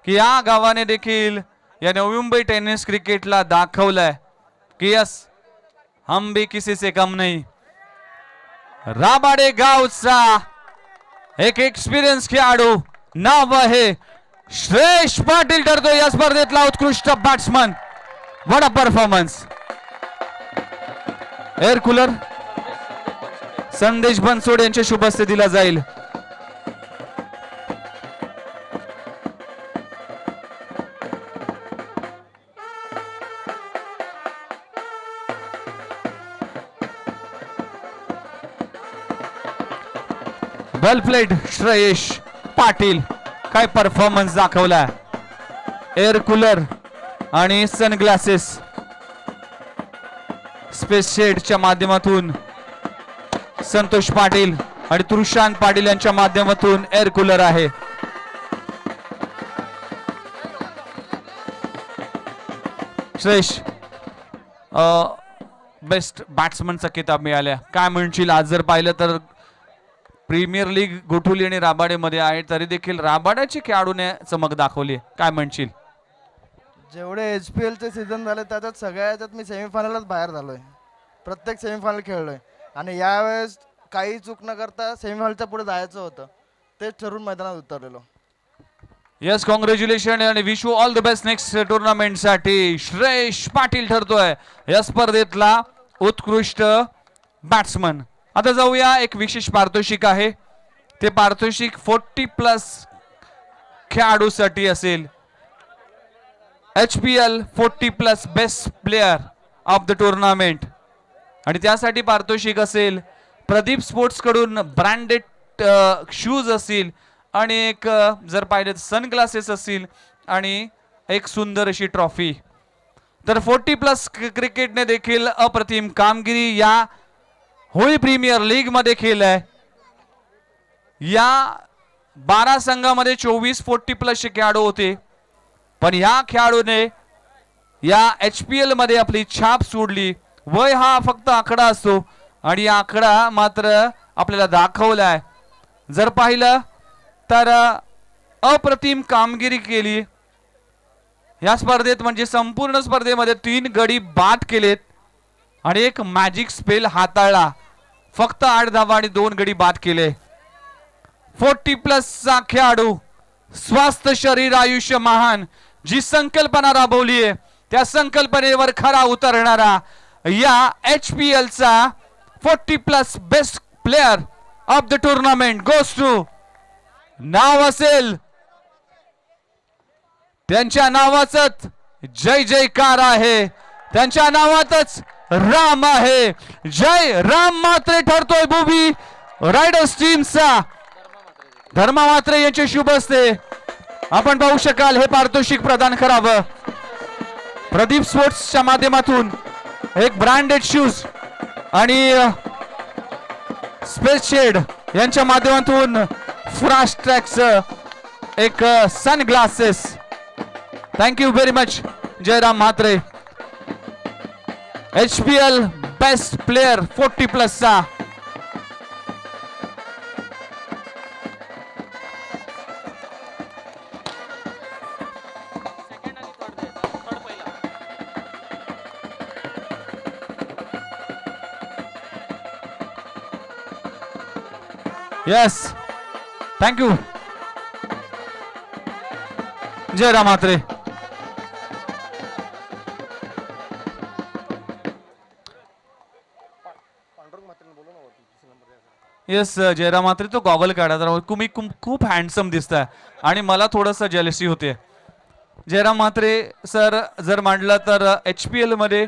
की या गावाने देखील या नवी मुंबई टेनिस क्रिकेटला दाखवलंय की यस हम भी किसी से कम नहीं. राबाडे गावचा एक एक्सपिरियन्स खेळाडू, नाव आहे श्रेयश पाटील, ठरतो या स्पर्धेतला उत्कृष्ट batsman. What a performance. Air cooler संदेश बनसोड यांच्या शुभ हस्ते दिला जाईल. वेल प्लेड श्रेयश पाटील. काय परफॉर्मन्स दाखवला. एअर कूलर आणि सनग्लासेस स्पेस शेडच्या माध्यमातून संतोष पाटील आणि तृशांत पाटील यांच्या माध्यमातून एअर कूलर आहे. श्रेष बेस्ट बॅट्समनचा किताब मिळाल्या. काय म्हणशील, आज जर पाहिलं तर प्रीमियर लीग गोठुली आणि राबाडेमध्ये आहे तरी देखील राबाड्याचे खेळाडूने चमक दाखवली, काय म्हणशील? जेवढे HPL चे सीझन झाले त्याच्यात सगळ्या याच्यात मी सेमीफायनलच बाहेर झालोय. प्रत्येक सेमीफायनल खेळलोय आणि यावेळेस काही चूक न करता सेमीफायनलच्या पुढे जायचं होतं, तेच ठरून मैदानात उतरलेलो. यस, कॉंग्रॅच्युलेशन आणि wish you all the best next tournament साठी. श्रेष पाटील ठरतोय या स्पर्धेतला उत्कृष्ट बॅट्समन. आता जाऊया, एक विशेष पारितोषिक आहे. ते पारितोषिक 40+ खेळाडूसाठी असेल. HPL 40+ best player of the tournament आणि त्यासाठी पारितोषिक असेल प्रदीप स्पोर्ट्स कडून ब्रँडेड शूज असतील आणि एक जर पाहिलं सनग्लासेस असतील आणि एक सुंदर अशी ट्रॉफी. तर 40+ क्रिकेटने देखील अप्रतिम कामगिरी या होळी प्रीमियर लीग मध्ये केलंय. या 12 संघामध्ये 24 40+ खेळाडू होते, पण या खेळाडूने या HPL मध्ये आपली छाप सोडली. वय हा फक्त आकडा असतो आणि हा आकडा मात्र आपल्याला दाखवलाय. जर पाहिलं तर अप्रतिम कामगिरी केली या स्पर्धेत, म्हणजे संपूर्ण स्पर्धेमध्ये 3 गडी बाद केलेत आणि एक मॅजिक स्पेल हाताळला. फक्त 8 धावा आणि 2 गडी बाद केले. 40+ चा खेळाडू, स्वस्थ शरीर आयुष्य महान, जी संकल्पना राबवली आहे त्या संकल्पनेवर खरा उतरणारा या HPL चा 40+ best player of the tournament goes to. नाव असेल त्यांच्या नावाचंच जय जयकार आहे, त्यांच्या नावातच राम आहे. जय राम मात्रे ठरतोय भुवी रायडर्स टीमचा. धर्मा मात्रे यांचे शुभ हस्ते आपण पाहू शकाल हे पारितोषिक प्रदान करावं. प्रदीप स्पोर्ट्सच्या माध्यमातून एक ब्रँडेड शूज आणि स्पेस शेड यांच्या माध्यमातून फ्रास्ट ट्रॅकचं एक sun glasses. Thank you very much Jayram Mhatre. HPL best player 40+ चा. Yes, thank you Jayram Mhatre. Yes Jayram Mhatre, तो गॉगल काढा जरा. तुम्ही खूप हँडसम दिसताय आणि मला थोडंसं जेलसी होते. जयराम म्हात्रे सर जर मांडलं तर HPL मध्ये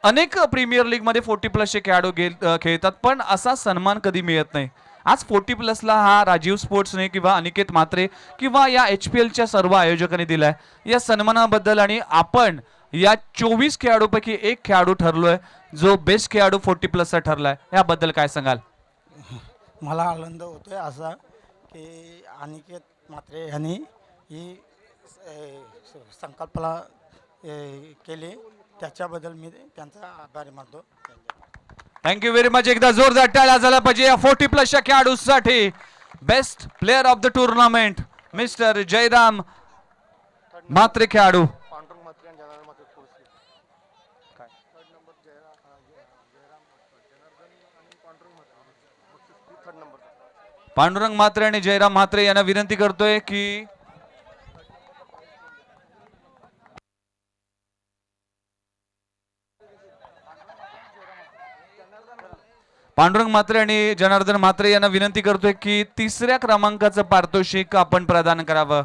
अनेक प्रीमियर लीग मध्ये 40+ चे खेळाडू खेळतात, पण असा सन्मान कधी मिळत नाही. आज 40+ ला हा राजीव स्पोर्ट्सने किंवा अनिकेत म्हात्रे किंवा या HPLच्या सर्व आयोजकांनी दिलाय. या सन्मानाबद्दल आणि आपण या 24 खेळाडूपैकी एक खेळाडू ठरलोय जो बेस्ट खेळाडू 40+ चा ठरलाय, याबद्दल काय सांगाल? मला आनंद होतोय असा की अनिकेत म्हात्रे यांनी ही संकल्पना केली, त्याच्याबद्दल मी त्यांचा आभारी मानतो. Thank you very much. एकदा जोरदार टाळ्या झाला पाहिजे या 40+ च्या खेळाडूसाठी. Best player of the tournament mister Jairam Mhatre खेळाडू. पांडुरंग म्हात्रे आणि जयराम म्हात्रे यांना विनंती करतोय की पांडुरंग म्हात्रे आणि जनार्दन म्हात्रे यांना विनंती करतोय की 3ऱ्या क्रमांकाचं पारितोषिक आपण प्रदान करावं.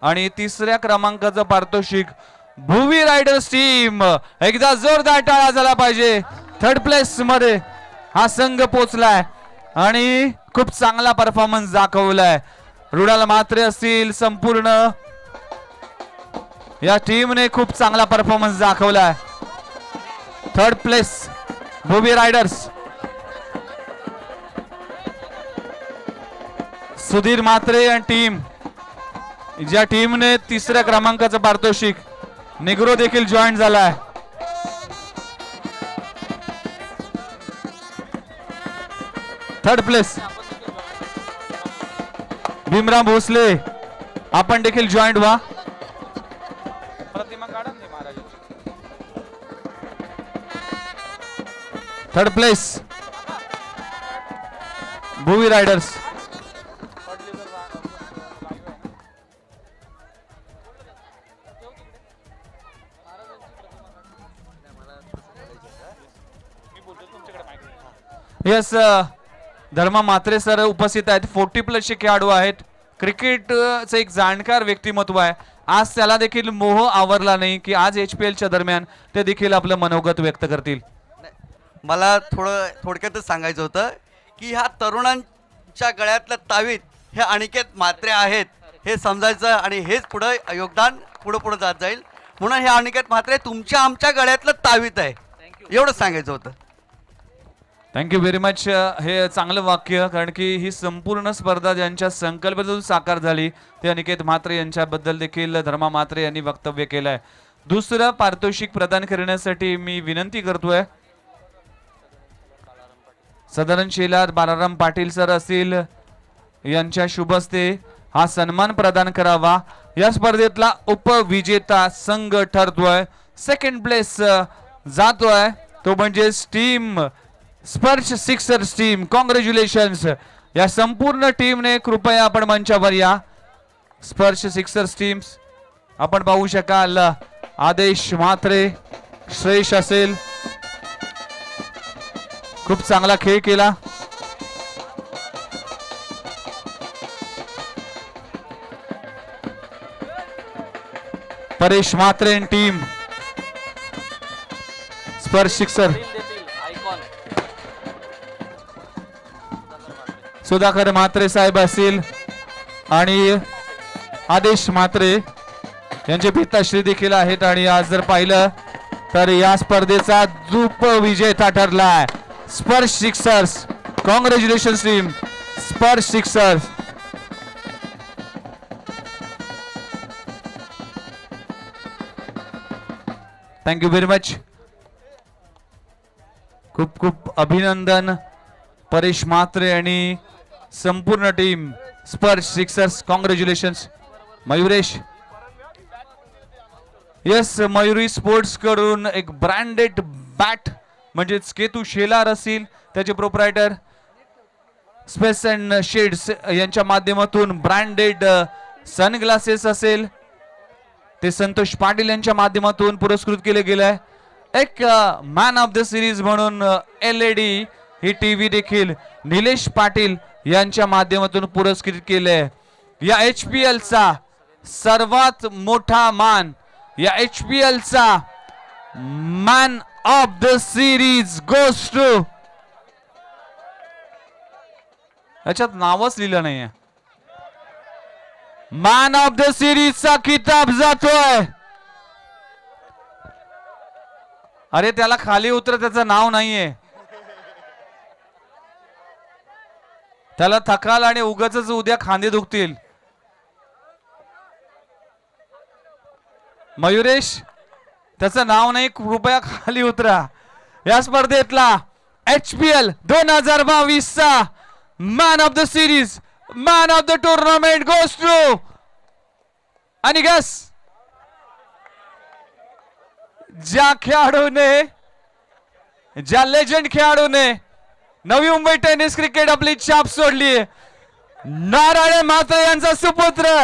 आणि 3ऱ्या क्रमांकाचं पारितोषिक भुवी रायडर्स टीम. एकदा जोरदार टाळा झाला पाहिजे. 3rd प्लेस मध्ये हा संघ पोहोचलाय आणि खूप चांगला परफॉर्मन्स दाखवलाय. रुडाल म्हात्रे असतील, संपूर्ण या टीमने खूप चांगला परफॉर्मन्स दाखवलाय. 3rd place Bhuvi riders. Sudhir Mhatre आणि टीम, ज्या टीमने 3ऱ्या क्रमांकाचं पारितोषिक. निग्रो देखील जॉईन झालाय. थर्ड प्लेस भीमराव भोसले, आपण देखील जॉईंट व्हा. प्रतिमा काढा ना महाराजांची. Third place Bhuvi Riders. Yes Dharma Mhatre sir उपस्थित आहेत. 40+ चे खेळाडू आहेत. क्रिकेटचं एक जाणकार व्यक्तिमत्व आहे. आज त्याला देखील मोह आवरला नाही की आज HPLच्या दरम्यान ते देखील आपलं मनोगत व्यक्त करतील. मला थोडक्यातच सांगायचं होतं की ह्या तरुणांच्या गळ्यातलं तावीत हे अनिकेत म्हात्रे आहेत हे समजायचं आणि हेच पुढं योगदान पुढं जात जाईल. म्हणून हे अनिकेत म्हात्रे तुमच्या आमच्या गळ्यातलं तावीत आहे, एवढंच सांगायचं होतं. Thank you very much. हे चांगलं वाक्य, कारण की ही संपूर्ण स्पर्धा ज्यांच्या संकल्पनेतून साकार झाली ते अनिकेत म्हात्रे यांच्याबद्दल देखील धर्मा म्हात्रे यांनी वक्तव्य केलं आहे. दुसरं पारितोषिक प्रदान करण्यासाठी मी विनंती करतोय सदरन शेलार बालाराम पाटील सर असतील यांच्या शुभ हस्ते हा सन्मान प्रदान करावा. या स्पर्धेतला उपविजेता संघ ठरतोय. सेकंड प्लेस जातोय तो म्हणजे टीम स्पर्श सिक्सर्स टीम. कॉंग्रॅच्युलेशन्स या संपूर्ण टीमने. कृपया आपण मंचावर या. स्पर्श सिक्सर्स टीम्स आपण पाहू शकाल. आदेश म्हात्रे, श्रेयश असेल, खूप चांगला खेळ केला. परेश म्हात्रे टीम स्पर्श सिक्सर. सुधाकर म्हात्रे साहेब असतील आणि आदेश म्हात्रे यांचे पिताश्री देखील आहेत. आणि आज जर पाहिलं तर या स्पर्धेचा जुप विजेता ठरलाय स्पर्श सिक्सर्स. कॉंग्रॅच्युलेशन टीम स्पर्श सिक्सर्स. Thank you very much. खूप खूप अभिनंदन परेश म्हात्रे आणि संपूर्ण टीम स्पर्श Sixers. Congratulations Mayuresh. Yes Mayuri sports कडून एक ब्रँडेड बॅट म्हणजेच केतू शेलार असतील त्याचे प्रोप्रायटर स्पेस अँड शेड्स यांच्या माध्यमातून ब्रँडेड सनग्लासेस असेल ते संतोष पाटील यांच्या माध्यमातून पुरस्कृत केले गेले आहे. एक मॅन ऑफ द सिरीज म्हणून LED ही टीव्ही देखील निलेश पाटील यांच्या माध्यमातून पुरस्कृत केले. या HPLचा सर्वात मोठा मान, या HPLचा man of the series goes to. याच्यात नावच लिहिलं नाहीये. मॅन ऑफ द सिरीजचा किताब जातोय. अरे त्याला खाली उतर, त्याचं नाव नाहीये. त्याला थकाल आणि उगाच उद्या खांदे दुखतील. मयुरेश त्याचं नाव नाही, कृपया खाली उतरा. या स्पर्धेतला HPL 2022 चा man of the series, man of the tournament goes to. आणि गस ज्या खेळाडूने, ज्या लेजंड खेळाडूने नवी मुंबई टेनिस क्रिकेट आपली छाप सोडली, नारायण म्हात्रे यांचा सुपुत्र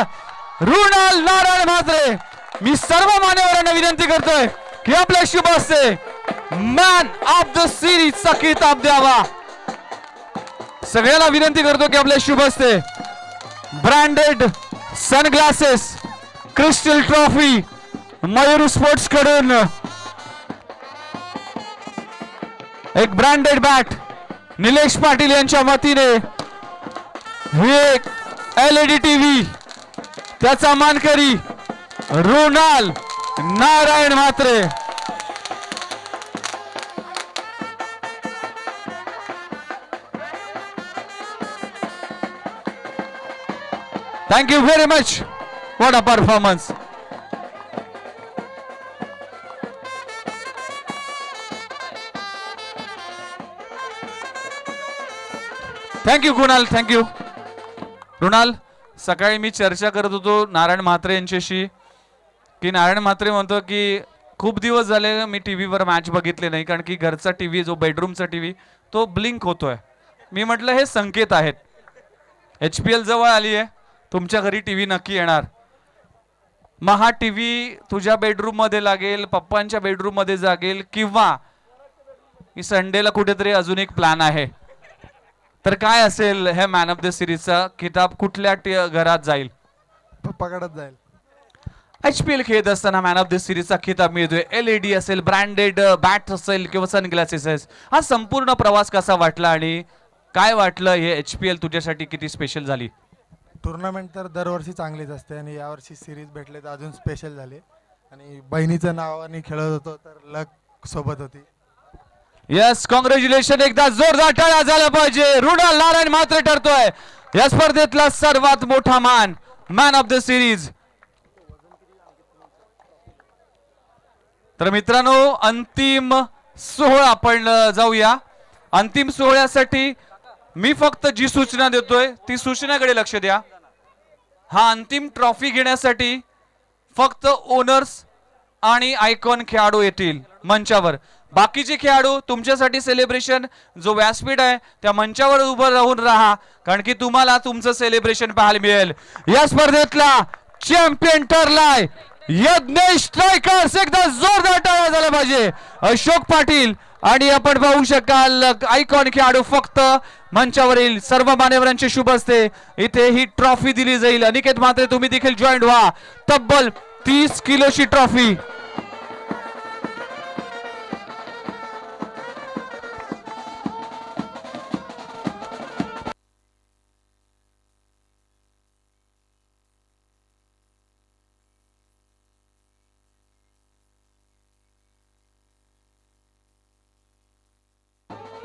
रुणाल नारायण म्हात्रे. मी सर्व मान्यवरांना विनंती करतोय की आपल्या शुभ हस्ते मॅन ऑफ द सिरीजचा किताब द्यावा. सगळ्यांना विनंती करतो की आपल्या शुभ हस्ते branded sunglasses, crystal trophy Mayur sports कडून एक ब्रँडेड बॅट निलेश पाटील यांच्या वतीने, ही एक LED टीव्ही, त्याचा मानकरी Runal Narayan Mhatre. Thank you very much. What a performance. Thank you Kunal, thank you. Runal, सकाळी मी चर्चा करत होतो नारायण म्हात्रे यांच्याशी की नारायण म्हात्रे म्हणतो की खूप दिवस झाले मी टीव्हीवर मॅच बघितले नाही, कारण की घरचा टीव्ही जो बेडरूमचा टीव्ही तो ब्लिंक होतोय. मी म्हटलं हे संकेत आहेत, HPL जवळ आली आहे, तुमच्या घरी टीव्ही नक्की येणार. मग हा टीव्ही तुझ्या बेडरूम मध्ये लागेल, पप्पांच्या बेडरूम मध्ये जागेल, किंवा संडेला कुठेतरी अजून एक प्लॅन आहे. तर काय असेल हे मॅन ऑफ द सिरीजचा किताब कुठल्या घरात जाईल? पप्पाकडे जाईल. HPL खेळत असताना मॅन ऑफ द सिरीजचा खिताब मिळतोय. LED असेल, ब्रँडेड बॅट असेल किंवा सनग्लासेस असेल. हा संपूर्ण प्रवास कसा वाटला आणि काय वाटलं हे HPL तुझ्यासाठी किती स्पेशल झाली? टुर्नामेंट तर दरवर्षी चांगलीच असते आणि यावर्षी सिरीज भेटले तर अजून स्पेशल झाले. आणि बहिणीचं नावाने खेळत होतो तर लक सोबत होती. Yes, congratulation. एकदा जोरदार टाळ्या झाल्या पाहिजे. रुणाल नारायण म्हात्रे ठरतोय या स्पर्धेतला सर्वात मोठा मान, मॅन ऑफ द सिरीज. तर मित्रांनो, अंतिम सोहळा आपण जाऊया. अंतिम सोहळ्यासाठी मी फक्त जी सूचना देतोय ती सूचनाकडे लक्ष द्या. हा अंतिम ट्रॉफी घेण्यासाठी फक्त ओनर्स आणि आयकॉन खेळाडू येतील मंचावर. बाकीचे खेळाडू तुमच्यासाठी सेलिब्रेशन जो व्यासपीठ आहे त्या मंचावर उभं राहून राहा, कारण की तुम्हाला तुमचं सेलिब्रेशन पाहायला मिळेल. या स्पर्धेतला चॅम्पियन ठरलाय यज्ञेश स्ट्रायकर्स. एकदा जोरदार टाळ्या झाला पाहिजे. अशोक पाटील आणि आपण पाहू शकाल आयकॉन खेळाडू फक्त मंचावरील सर्व मान्यवरांचे शुभ हस्ते इथे ही ट्रॉफी दिली जाईल. अनिकेत म्हात्रे तुम्ही देखील जॉईंट व्हा. तब्बल 30 किलोची trophy.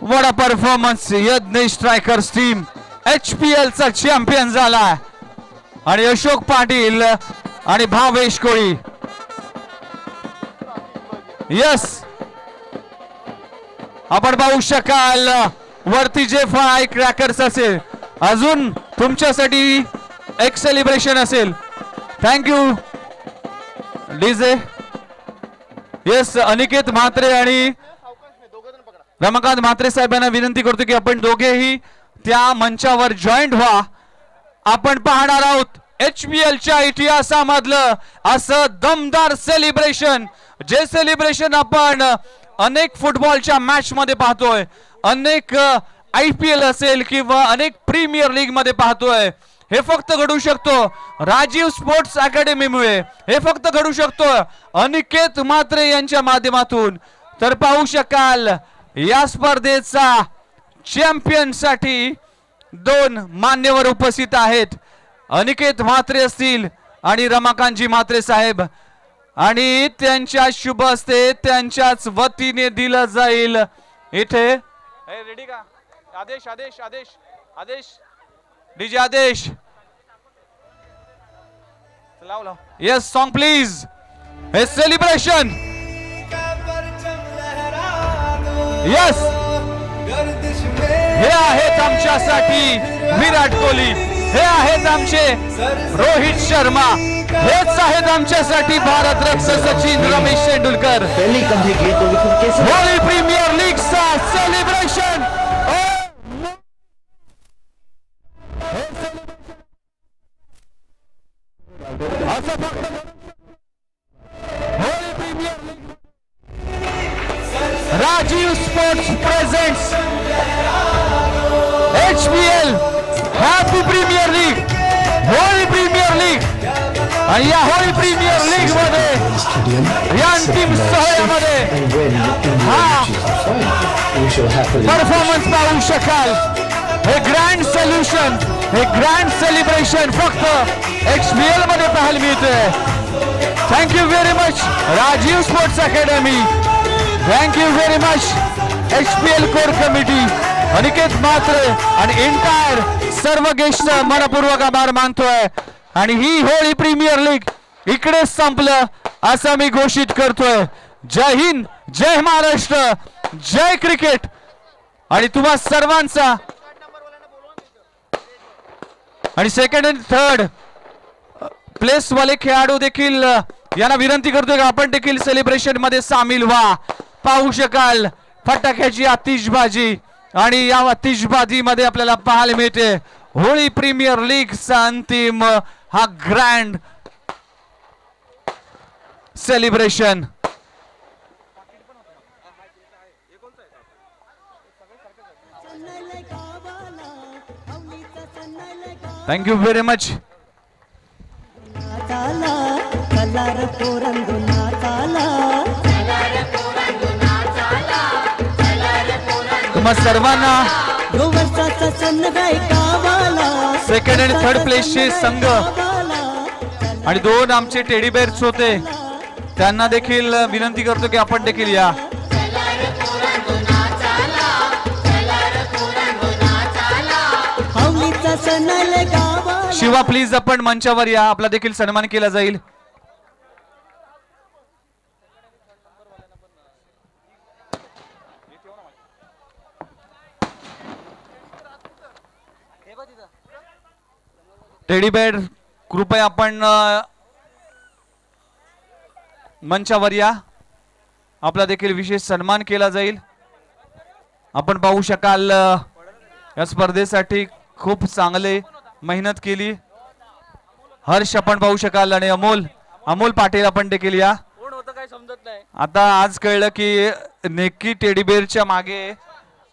Vada performance. Yagnesh strikers team HPL चा चॅम्पियन झाला आणि अशोक पाटील आणि भावेश कोळी. यस, आपण पाहू शकाल वरती जे फाय क्रॅकर्स असेल, अजून तुमच्यासाठी एक सेलिब्रेशन असेल. Thank you DJ. Yes, Aniket Mhatre आणि रमाकांत म्हात्रे साहेबांना विनंती करतो की आपण दोघेही त्या मंचावर जॉईंट व्हा. आपण पाहणार आहोत HPLच्या इतिहासामधलं असं दमदार सेलिब्रेशन, जे सेलिब्रेशन आपण अनेक फुटबॉलच्या मॅच मध्ये पाहतोय, अनेक IPL असेल किंवा अनेक प्रीमियर लीग मध्ये पाहतोय. हे फक्त घडू शकतो राजीव स्पोर्ट्स अकॅडमीमुळे, हे फक्त घडू शकतो अनिकेत म्हात्रे यांच्या माध्यमातून. तर पाहू शकाल या स्पर्धेचा चॅम्पियन साठी 2 मान्यवर उपस्थित आहेत. अनिकेत म्हात्रे असतील आणि रमाकांतजी म्हात्रे साहेब, आणि त्यांच्या शुभ हस्ते त्यांच्याच वतीने दिलं जाईल इथे. रेडी का? आदेश आदेश आदेश आदेश डीजे आदेश लाव लाव. Yes, song please. हे सेलिब्रेशन. यस, हे आहेत आमच्यासाठी विराट कोहली, हे आहेत आमचे रोहित शर्मा, हेच आहेत आमच्यासाठी भारत रत्न सचिन रमेश तेंडुलकर. होळी प्रीमियर लीगचा celebration. Holi premier league Rajiv sports presents HPL happy premier league, Holi premier league. आणि या होळी प्रीमियर लीग मध्ये या अंतिम सोहळ्यामध्ये हा परफॉर्मन्स पाहू शकाल. हे ग्रँड सोल्युशन, हे ग्रँड सेलिब्रेशन फक्त HPL मध्ये पाहायला मिळतंय. Thank you very much Rajiv sports academy. Thank you very much HPL core committee, Aniket Mhatre आणि एंटायर सर्व गेस्ट मनपूर्वक आभार मानतोय. आणि ही होळी प्रीमियर लीग इकडे संपलं असं मी घोषित करतोय. जय हिंद, जय महाराष्ट्र, जय क्रिकेट. आणि तुम्हा सर्वांचा आणि सेकंड आणि थर्ड प्लेस वाले खेळाडू देखील यांना विनंती करतोय का आपण देखील सेलिब्रेशन मध्ये सामील व्हा. पाहू शकाल फटाक्याची आतिषबाजी आणि या आतिषबाजी मध्ये आपल्याला पाहायला मिळते होळी प्रीमियर लीगचा अंतिम हा grand celebration. Thank you very much. तुम्हा सर्वांना सेकंड आणि थर्ड प्लेसचे संघ आणि 2 आमचे टेडी बेअर्स होते त्यांना देखील विनंती करतो की आपण देखील या. शिवा प्लीज आपण मंचावर या आपला देखील सन्मान केला जाईल. टेडी बेअर कृपया आपण मंचावर या आपला देखील विशेष सन्मान केला जाईल. आपण पाहू शकाल या स्पर्धेसाठी खूप चांगले मेहनत केली. हर्ष आपण पाहू शकाल आणि अमोल पाटील आपण देखील या. आता आज कळलं की नेकी टेडी बेअरच्या मागे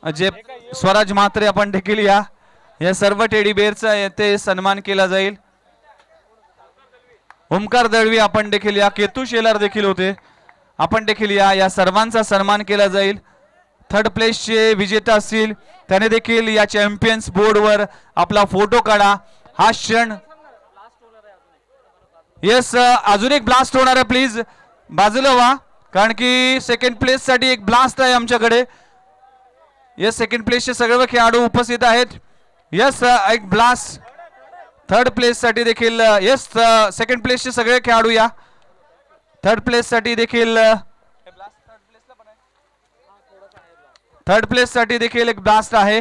जे स्वराज म्हात्रे आपण देखील या सर्व टेडी बेअरचा येथे सन्मान केला जाईल. ओमकार दळवी आपण देखील या. केतू शेलार देखील होते आपण देखील या सर्वांचा सन्मान केला जाईल. थर्ड प्लेसचे विजेता असतील त्याने देखील या चॅम्पियन्स बोर्डवर आपला फोटो काढा. हा क्षण येस अजून एक ब्लास्ट होणार आहे. प्लीज बाजूला व्हा कारण की सेकंड प्लेस साठी एक ब्लास्ट आहे आमच्याकडे. येस सेकंड प्लेसचे सगळे खेळाडू उपस्थित आहेत. येस एक ब्लास्ट थर्ड प्लेस साठी देखील. येस सेकंड प्लेसचे सगळे खेळाडू या. थर्ड प्लेस साठी देखील एक ब्लास्ट आहे.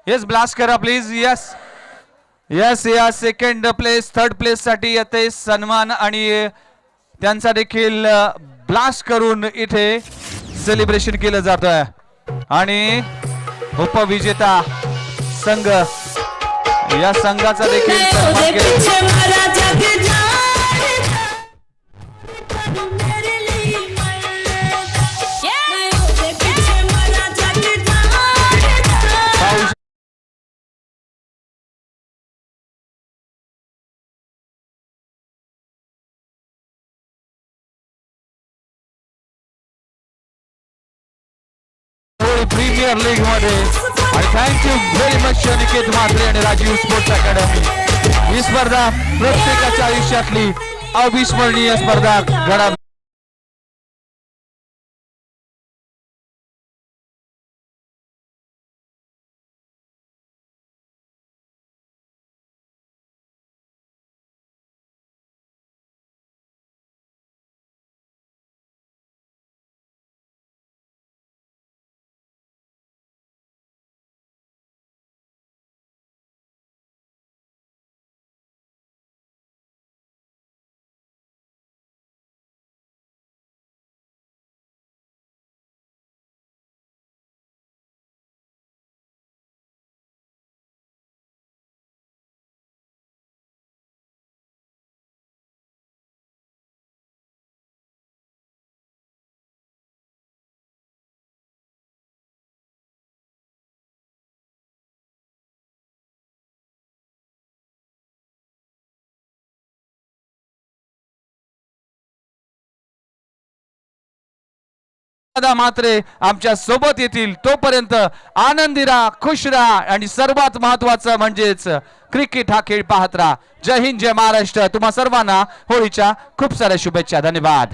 येस ब्लास्ट करा प्लीज. येस या सेकंड प्लेस थर्ड प्लेस साठी येथे सन्मान आणि त्यांचा देखील ब्लास्ट करून इथे सेलिब्रेशन केलं जात आहे आणि उपविजेता संघ या संघाचा देखील सन्मान केला. प्रीमियर लीग मध्ये आणि thank you very much Niket Mhatre आणि राजीव स्पोर्ट्स अकॅडमी. ही स्पर्धा प्रत्येकाच्या आयुष्यातली अविस्मरणीय स्पर्धा घडा. मात्रे आमच्या सोबत येतील तोपर्यंत आनंदी राहा, खुश राहा आणि सर्वात महत्वाचं म्हणजेच क्रिकेट हा खेळ पाहत राहा. जय हिंद, जय महाराष्ट्र. तुम्हा सर्वांना होळीच्या खूप साऱ्या शुभेच्छा. धन्यवाद.